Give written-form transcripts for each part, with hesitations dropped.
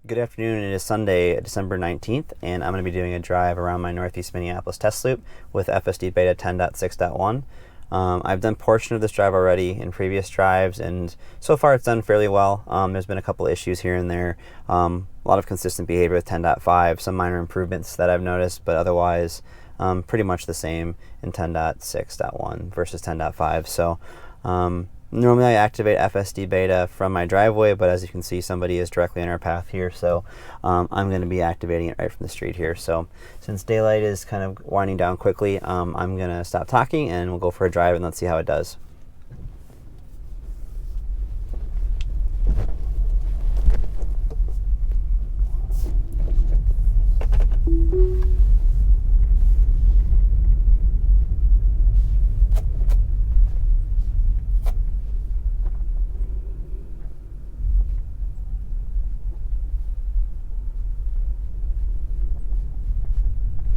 Good afternoon. It is Sunday, December 19th, and I'm going to be doing a drive around my Northeast Minneapolis test loop with FSD Beta 10.6.1. I've done a portion of this drive already in previous drives, and so far it's done fairly well. There's been a couple issues here and there, a lot of consistent behavior with 10.5, some minor improvements that I've noticed, but otherwise pretty much the same in 10.6.1 versus 10.5. So normally I activate FSD Beta from my driveway, but as you can see, somebody is directly in our path here, so I'm going to be activating it right from the street here. So since daylight is kind of winding down quickly, I'm going to stop talking and we'll go for a drive and let's see how it does.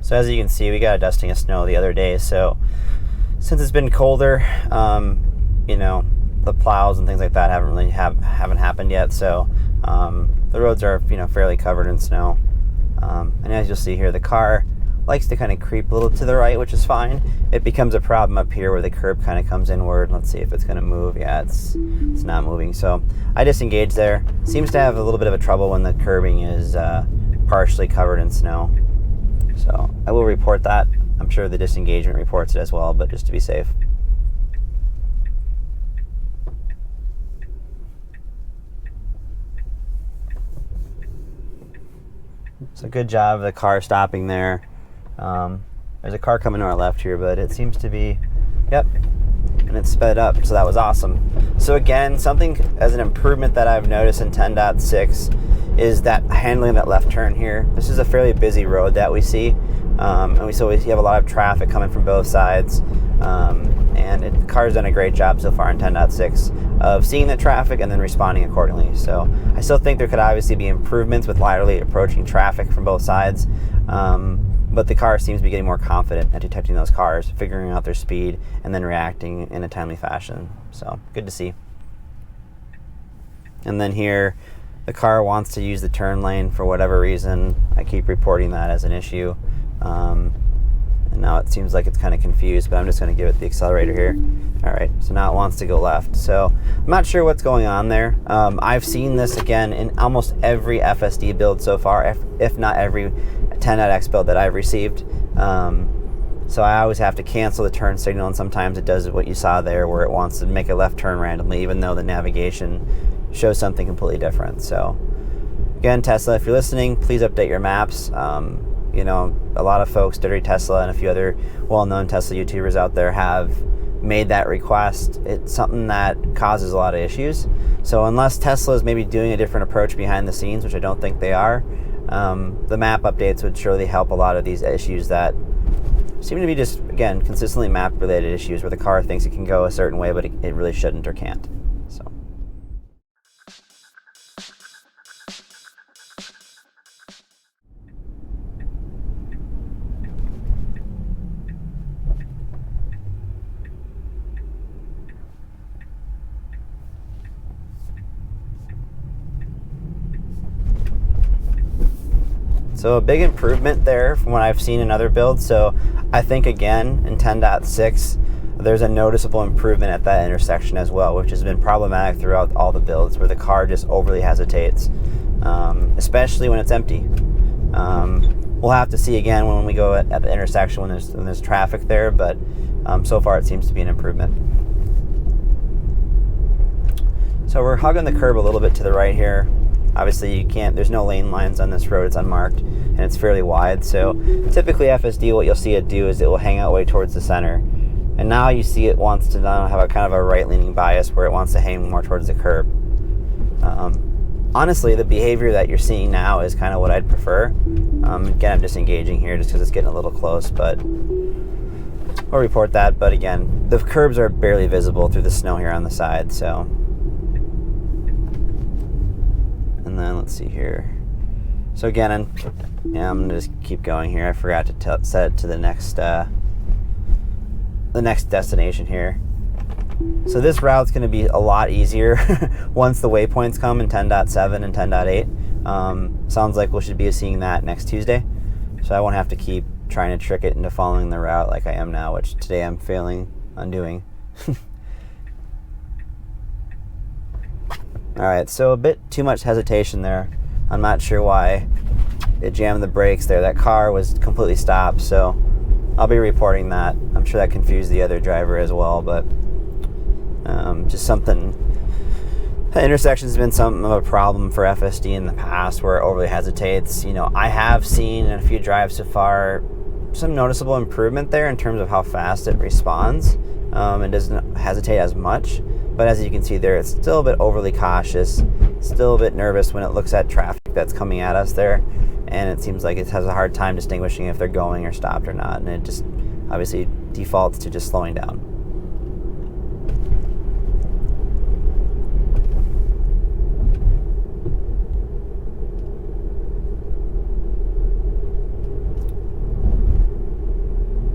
So as you can see, we got a dusting of snow the other day, so since it's been colder, the plows and things like that haven't happened yet, so the roads are fairly covered in snow. And as you'll see here, the car likes to kind of creep a little to the right, which is fine. It becomes a problem up here where the curb kind of comes inward. Let's see if it's going to move. Yeah, it's not moving. So I disengaged there. Seems to have a little bit of a trouble when the curbing is partially covered in snow. So I will report that. I'm sure the disengagement reports it as well, but just to be safe. So good job of the car stopping there. There's a car coming to our left here, but it seems to be, yep, and it sped up, so that was awesome. So again, something as an improvement that I've noticed in 10.6 is that handling that left turn here. This is a fairly busy road that we see, and we have a lot of traffic coming from both sides, and the car's done a great job so far in 10.6 of seeing the traffic and then responding accordingly. So I still think there could obviously be improvements with laterally approaching traffic from both sides, but the car seems to be getting more confident at detecting those cars, figuring out their speed, and then reacting in a timely fashion. So good to see. And then here, the car wants to use the turn lane for whatever reason. I keep reporting that as an issue. And now it seems like it's kind of confused, but I'm just going to give it the accelerator here. All right, so now it wants to go left. So I'm not sure what's going on there. I've seen this again in almost every FSD build so far, if not every 10.x build that I've received. So I always have to cancel the turn signal, and sometimes it does what you saw there where it wants to make a left turn randomly, even though the navigation shows something completely different. So again, Tesla, if you're listening, please update your maps. A lot of folks, Dirty Tesla and a few other well-known Tesla YouTubers out there have made that request. It's something that causes a lot of issues. So unless Tesla is maybe doing a different approach behind the scenes, which I don't think they are, the map updates would surely help a lot of these issues that seem to be just, again, consistently map-related issues where the car thinks it can go a certain way, but it really shouldn't or can't. So. So a big improvement there from what I've seen in other builds. So I think again in 10.6 there's a noticeable improvement at that intersection as well, which has been problematic throughout all the builds where the car just overly hesitates, especially when it's empty. We'll have to see again when we go at the intersection when there's traffic there, but so far it seems to be an improvement. So we're hugging the curb a little bit to the right here. Obviously there's no lane lines on this road, it's unmarked, and it's fairly wide. So typically FSD, what you'll see it do is it will hang out way towards the center. And now you see it wants to now have a kind of a right-leaning bias where it wants to hang more towards the curb. Honestly, the behavior that you're seeing now is kind of what I'd prefer. Again, I'm disengaging here just because it's getting a little close, but I'll report that. But again, the curbs are barely visible through the snow here on the side, so. And then let's see here. So again, I'm going to just keep going here. I forgot to set it to the next destination here. So this route's going to be a lot easier once the waypoints come in 10.7 and 10.8. Sounds like we should be seeing that next Tuesday, so I won't have to keep trying to trick it into following the route like I am now, which today I'm failing on doing. Alright, so a bit too much hesitation there. I'm not sure why it jammed the brakes there. That car was completely stopped, so I'll be reporting that. I'm sure that confused the other driver as well, but just something. The intersection's been something of a problem for FSD in the past where it overly hesitates. You know, I have seen in a few drives so far some noticeable improvement there in terms of how fast it responds. It doesn't hesitate as much, but as you can see there, it's still a bit overly cautious, still a bit nervous when it looks at traffic that's coming at us there, and it seems like it has a hard time distinguishing if they're going or stopped or not, and it just obviously defaults to just slowing down.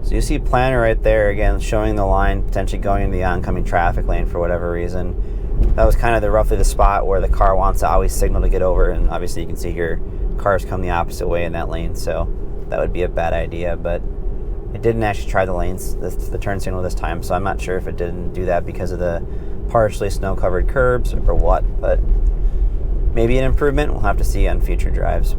So you see planner right there again showing the line potentially going in the oncoming traffic lane for whatever reason. That was kind of roughly the spot where the car wants to always signal to get over, and obviously you can see here cars come the opposite way in that lane, so that would be a bad idea, but it didn't actually try the turn signal this time, so I'm not sure if it didn't do that because of the partially snow-covered curbs or what, but maybe an improvement. We'll have to see on future drives.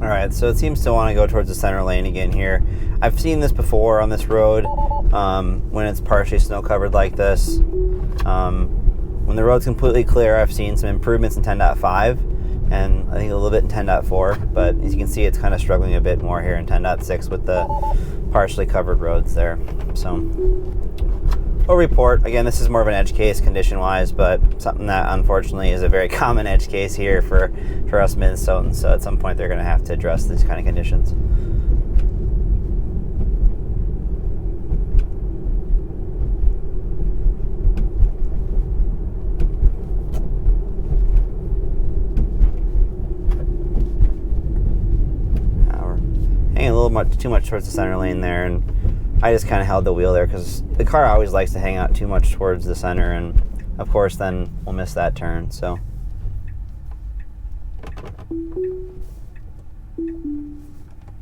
Alright, so it seems to want to go towards the center lane again here. I've seen this before on this road when it's partially snow covered like this. When the road's completely clear, I've seen some improvements in 10.5 and I think a little bit in 10.4, but as you can see, it's kind of struggling a bit more here in 10.6 with the partially covered roads there. So we'll report. Again, this is more of an edge case condition-wise, but something that unfortunately is a very common edge case here for us Minnesotans, so at some point they're going to have to address these kind of conditions. Now we're hanging a little too much towards the center lane there, and I just kind of held the wheel there because the car always likes to hang out too much towards the center, and of course then we'll miss that turn. So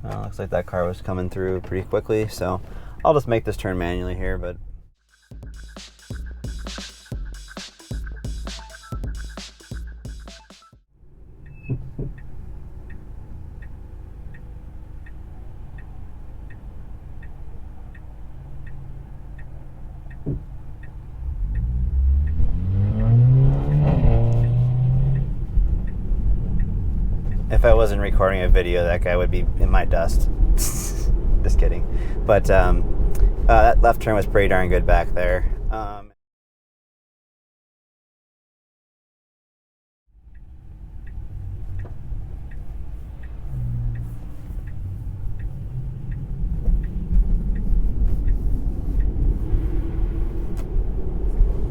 well, looks like that car was coming through pretty quickly, so I'll just make this turn manually here, but if I wasn't recording a video, that guy would be in my dust. Just kidding. But that left turn was pretty darn good back there.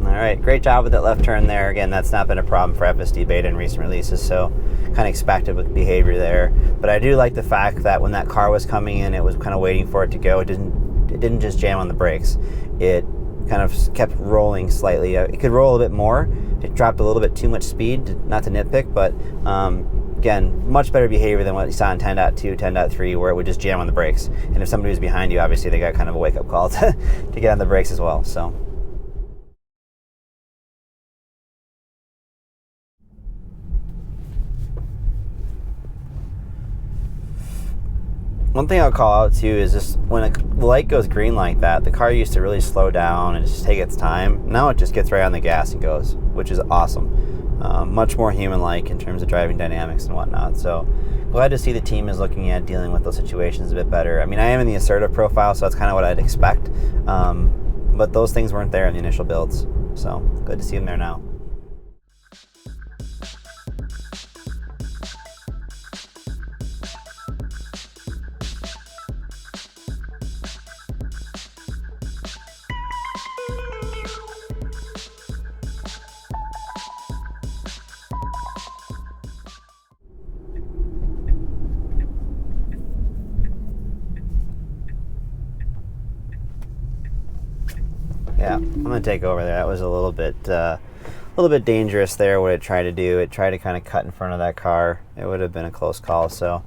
Alright, great job with that left turn there. Again, that's not been a problem for FSD beta in recent releases, so kind of expected with behavior there. But I do like the fact that when that car was coming in, it was kind of waiting for it to go. It didn't just jam on the brakes. It kind of kept rolling slightly. It could roll a bit more. It dropped a little bit too much speed, not to nitpick, but again, much better behavior than what you saw in 10.2, 10.3, where it would just jam on the brakes. And if somebody was behind you, obviously they got kind of a wake-up call to get on the brakes as well. So. One thing I'll call out too is just when the light goes green like that, the car used to really slow down and just take its time. Now it just gets right on the gas and goes, which is awesome. Much more human-like in terms of driving dynamics and whatnot. So glad to see the team is looking at dealing with those situations a bit better. I mean, I am in the assertive profile, so that's kind of what I'd expect. But those things weren't there in the initial builds. So good to see them there now. Yeah, I'm gonna take over there. That was a little bit dangerous there. What it tried to do, it tried to kind of cut in front of that car. It would have been a close call. So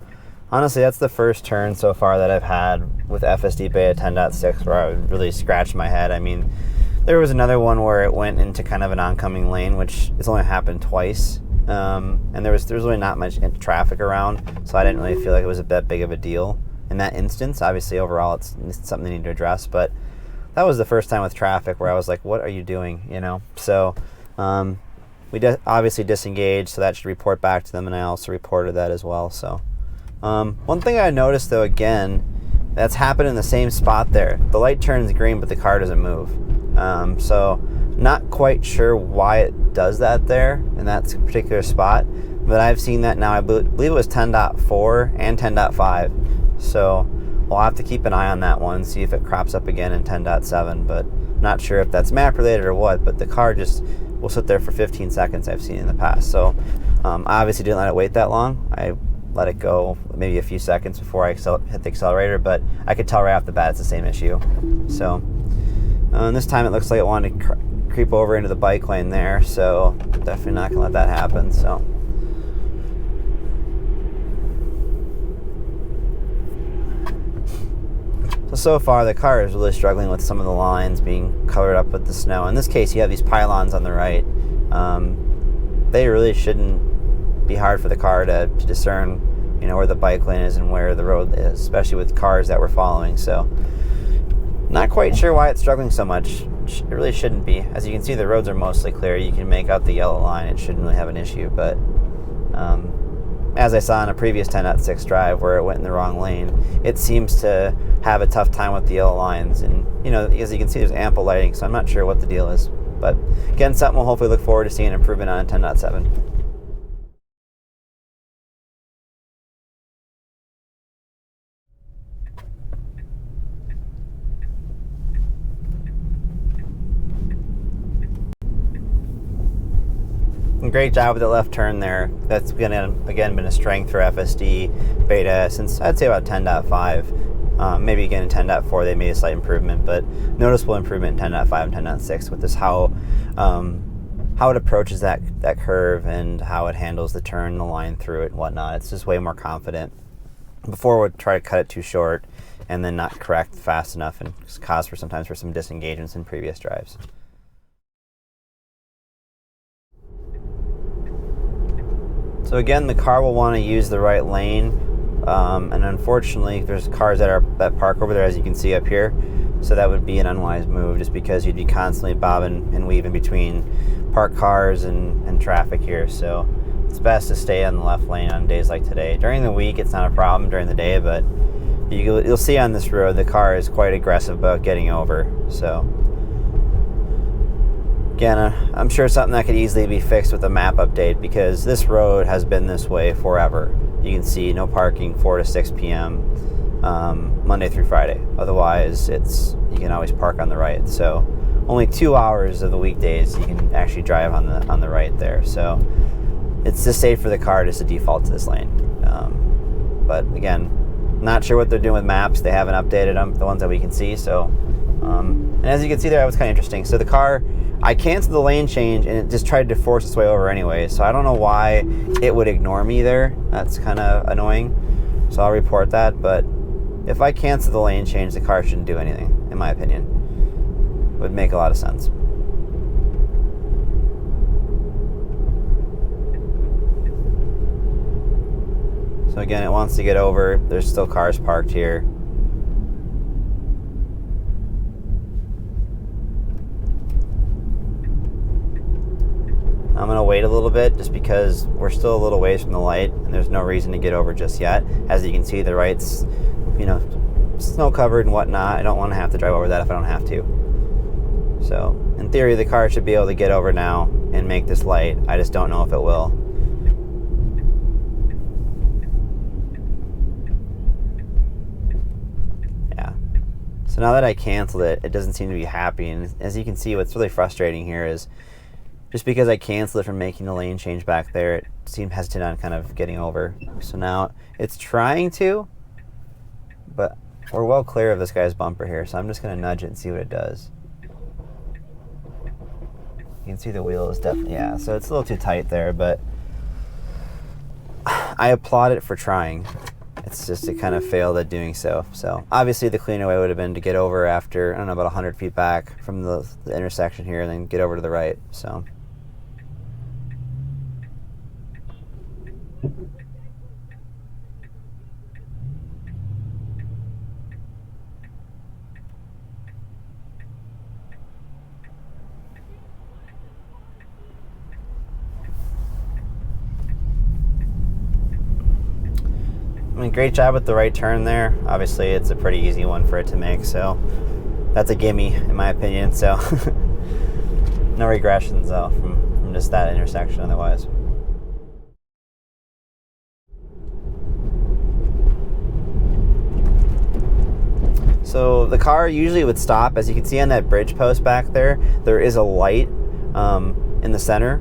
honestly, that's the first turn so far that I've had with FSD Beta 10.6 where I would really scratch my head. I mean, there was another one where it went into kind of an oncoming lane, which has only happened twice. And there was really not much traffic around, so I didn't really feel like it was that big of a deal in that instance. Obviously, overall, it's something they need to address, but that was the first time with traffic where I was like, what are you doing, you know? So we obviously disengaged, so that should report back to them, and I also reported that as well. So one thing I noticed, though, again, that's happened in the same spot there. The light turns green, but the car doesn't move. So not quite sure why it does that there in that particular spot, but I've seen that now. I believe it was 10.4 and 10.5. So we'll have to keep an eye on that one, see if it crops up again in 10.7, but not sure if that's map related or what, but the car just will sit there for 15 seconds I've seen in the past. So I obviously didn't let it wait that long. I let it go maybe a few seconds before I hit the accelerator, but I could tell right off the bat it's the same issue. So this time it looks like it wanted to creep over into the bike lane there, so definitely not gonna let that happen. So far the car is really struggling with some of the lines being covered up with the snow. In this case, you have these pylons on the right. They really shouldn't be hard for the car to discern, you know, where the bike lane is and where the road is, especially with cars that we're following. So not quite sure why it's struggling so much. It really shouldn't be. As you can see, the roads are mostly clear. You can make out the yellow line. It shouldn't really have an issue, but as I saw in a previous 10.6 drive where it went in the wrong lane, it seems to have a tough time with the yellow lines. And, you know, as you can see, there's ample lighting, so I'm not sure what the deal is. But again, something we'll hopefully look forward to seeing improvement on in 10.7. Great job with the left turn there. That's gonna again been a strength for FSD Beta since I'd say about 10.5. Maybe again in 10.4 they made a slight improvement, but noticeable improvement in 10.5 and 10.6 with this how it approaches that curve and how it handles the turn, the line through it and whatnot. It's just way more confident. Before it would try to cut it too short and then not correct fast enough and cause sometimes for some disengagements in previous drives. So again, the car will want to use the right lane, and unfortunately there's cars that park over there, as you can see up here, so that would be an unwise move just because you'd be constantly bobbing and weaving between parked cars and traffic here. So it's best to stay on the left lane on days like today. During the week it's not a problem during the day, but you'll see on this road the car is quite aggressive about getting over. So again, I'm sure something that could easily be fixed with a map update because this road has been this way forever. You can see no parking 4 to 6 p.m. Monday through Friday. Otherwise, you can always park on the right. So only 2 hours of the weekdays you can actually drive on the right there. So it's just safe for the car just to default to this lane. But again, not sure what they're doing with maps. They haven't updated them, the ones that we can see. So and as you can see there, it was kind of interesting. So the car, I canceled the lane change and it just tried to force its way over anyway. So I don't know why it would ignore me there. That's kind of annoying. So I'll report that. But if I cancel the lane change, the car shouldn't do anything, in my opinion. It would make a lot of sense. So again, it wants to get over. There's still cars parked here. I'm going to wait a little bit just because we're still a little ways from the light and there's no reason to get over just yet. As you can see, the right's, you know, snow covered and whatnot. I don't want to have to drive over that if I don't have to. So in theory, the car should be able to get over now and make this light. I just don't know if it will. Yeah. So now that I canceled it, it doesn't seem to be happy. And as you can see, what's really frustrating here is just because I canceled it from making the lane change back there, it seemed hesitant on kind of getting over. So now it's trying to, but we're well clear of this guy's bumper here, so I'm just going to nudge it and see what it does. You can see the wheel is definitely, yeah, so it's a little too tight there, but I applaud it for trying. It's just it kind of failed at doing so. So obviously the cleaner way would have been to get over after, I don't know, about 100 feet back from the intersection here and then get over to the right. So I mean, great job with the right turn there. Obviously, it's a pretty easy one for it to make, so that's a gimme, in my opinion. So, no regressions, though, from just that intersection otherwise. So, the car usually would stop. As you can see on that bridge post back there, there is a light in the center.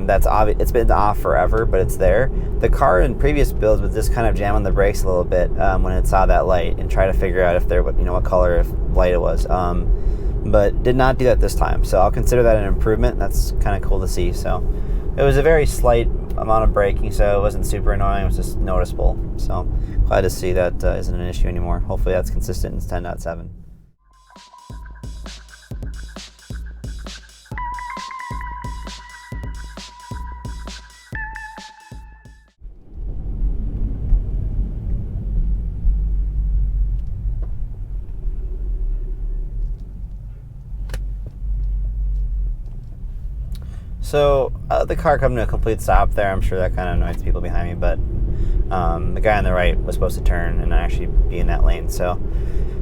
That's obvious. It's been off forever, but it's there. The car in previous builds would just kind of jam on the brakes a little bit when it saw that light and try to figure out if there, what color of light it was. But did not do that this time. So I'll consider that an improvement. That's kind of cool to see. So it was a very slight amount of braking, so it wasn't super annoying. It was just noticeable. So glad to see that isn't an issue anymore. Hopefully that's consistent in 10.7. So the car come to a complete stop there. I'm sure that kind of annoys the people behind me, but the guy on the right was supposed to turn and actually be in that lane. So,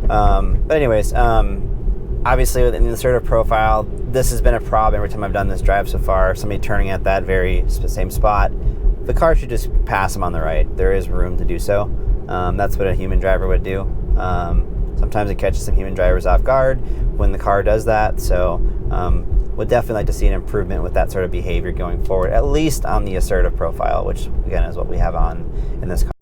but anyways, obviously within the assertive profile, this has been a problem every time I've done this drive so far. Somebody turning at that very same spot, the car should just pass them on the right. There is room to do so. That's what a human driver would do. Sometimes it catches some human drivers off guard when the car does that. So would definitely like to see an improvement with that sort of behavior going forward, at least on the assertive profile, which again is what we have on in this car.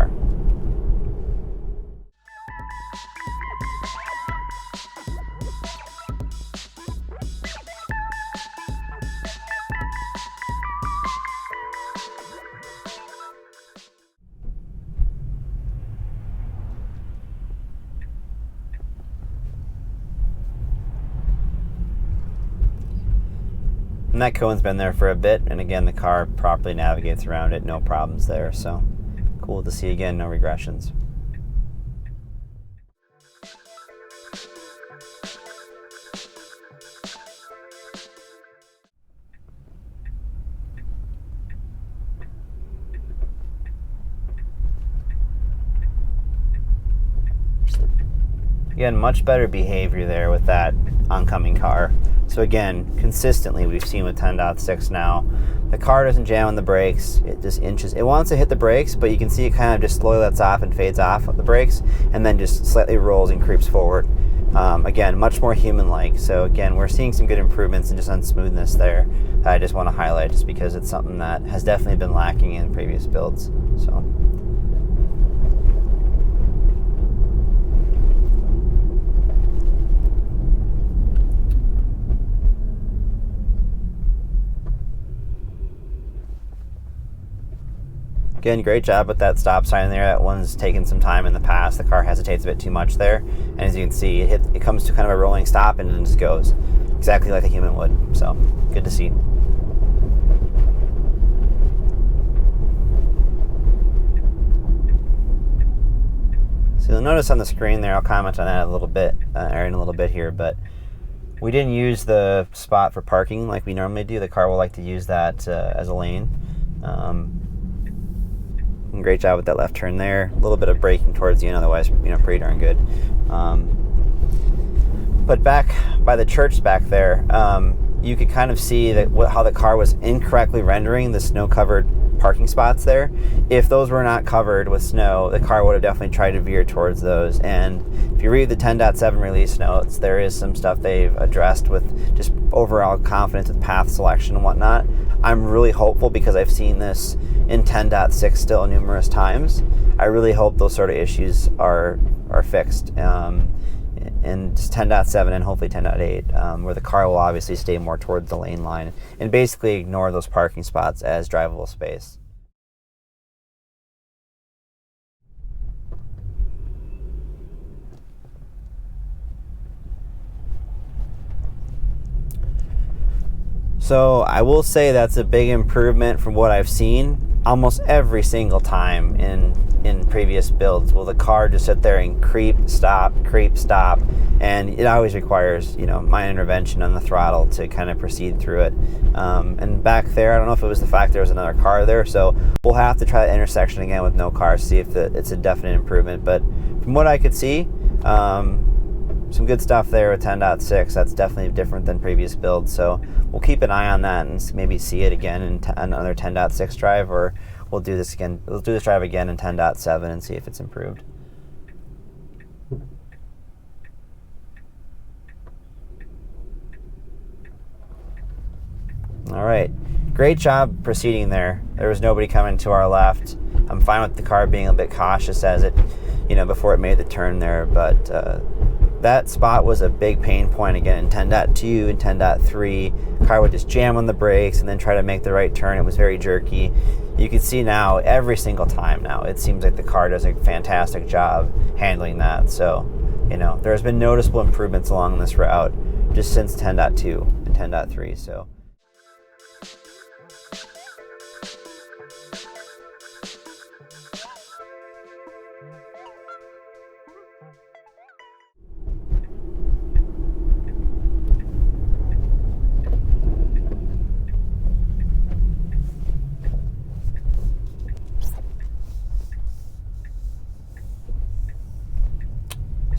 And that cone's been there for a bit, and again, the car properly navigates around it, no problems there, so cool to see again, no regressions. Again, much better behavior there with that oncoming car. So again, consistently we've seen with 10.6 now, the car doesn't jam on the brakes, it just inches. It wants to hit the brakes, but you can see it kind of just slowly lets off and fades off of the brakes, and then just slightly rolls and creeps forward. Again, much more human-like. So again, we're seeing some good improvements and just on smoothness there. I just want to highlight just because it's something that has definitely been lacking in previous builds. So. Again, great job with that stop sign there. That one's taken some time in the past. The car hesitates a bit too much there. And as you can see, it comes to kind of a rolling stop and then just goes exactly like a human would. So, good to see. So you'll notice on the screen there, I'll comment on that a little bit, or in a little bit here, but we didn't use the spot for parking like we normally do. The car will like to use that as a lane. Great job with that left turn there. A little bit of braking towards the end, otherwise, pretty darn good. But back by the church back there, you could kind of see that how the car was incorrectly rendering the snow-covered parking spots there. If those were not covered with snow, the car would have definitely tried to veer towards those. And if you read the 10.7 release notes, there is some stuff they've addressed with just overall confidence with path selection and whatnot. I'm really hopeful because I've seen this in 10.6 still numerous times. I really hope those sort of issues are fixed. in just 10.7 and hopefully 10.8, where the car will obviously stay more towards the lane line and basically ignore those parking spots as drivable space. So I will say that's a big improvement from what I've seen almost every single time in previous builds. Will the car just sit there and creep, stop, and it always requires, my intervention on the throttle to kind of proceed through it. And back there, I don't know if it was the fact there was another car there, so we'll have to try that intersection again with no cars, see if it's a definite improvement. But from what I could see, some good stuff there with 10.6. That's definitely different than previous builds, so we'll keep an eye on that and maybe see it again in another 10.6 drive, or we'll do this again. We'll do this drive again in 10.7 and see if it's improved. All right, great job proceeding there. There was nobody coming to our left. I'm fine with the car being a bit cautious as it, before it made the turn there, but that spot was a big pain point again in 10.2 and 10.3. Car would just jam on the brakes and then try to make the right turn. It was very jerky. You can see now every single time now, it seems like the car does a fantastic job handling that. So, there's been noticeable improvements along this route just since 10.2 and 10.3. So.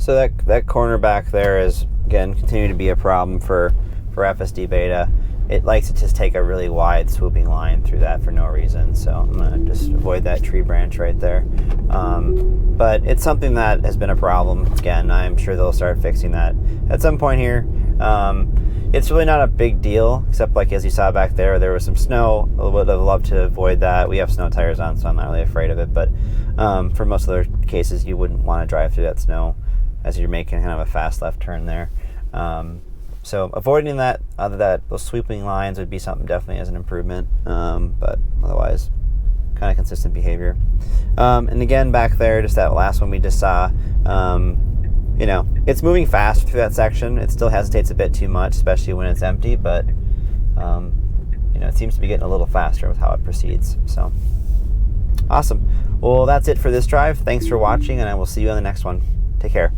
So that corner back there is, again, continuing to be a problem for FSD beta. It likes to just take a really wide swooping line through that for no reason. So I'm going to just avoid that tree branch right there. But it's something that has been a problem. Again, I'm sure they'll start fixing that at some point here. It's really not a big deal, except like as you saw back there was some snow. I would have loved to avoid that. We have snow tires on, so I'm not really afraid of it. But for most other cases, you wouldn't want to drive through that snow as you're making kind of a fast left turn there. So avoiding those sweeping lines would be something definitely as an improvement, but otherwise kind of consistent behavior. And again, back there, just that last one we just saw, it's moving fast through that section. It still hesitates a bit too much, especially when it's empty, but it seems to be getting a little faster with how it proceeds. So awesome. Well, that's it for this drive. Thanks for watching, and I will see you on the next one. Take care.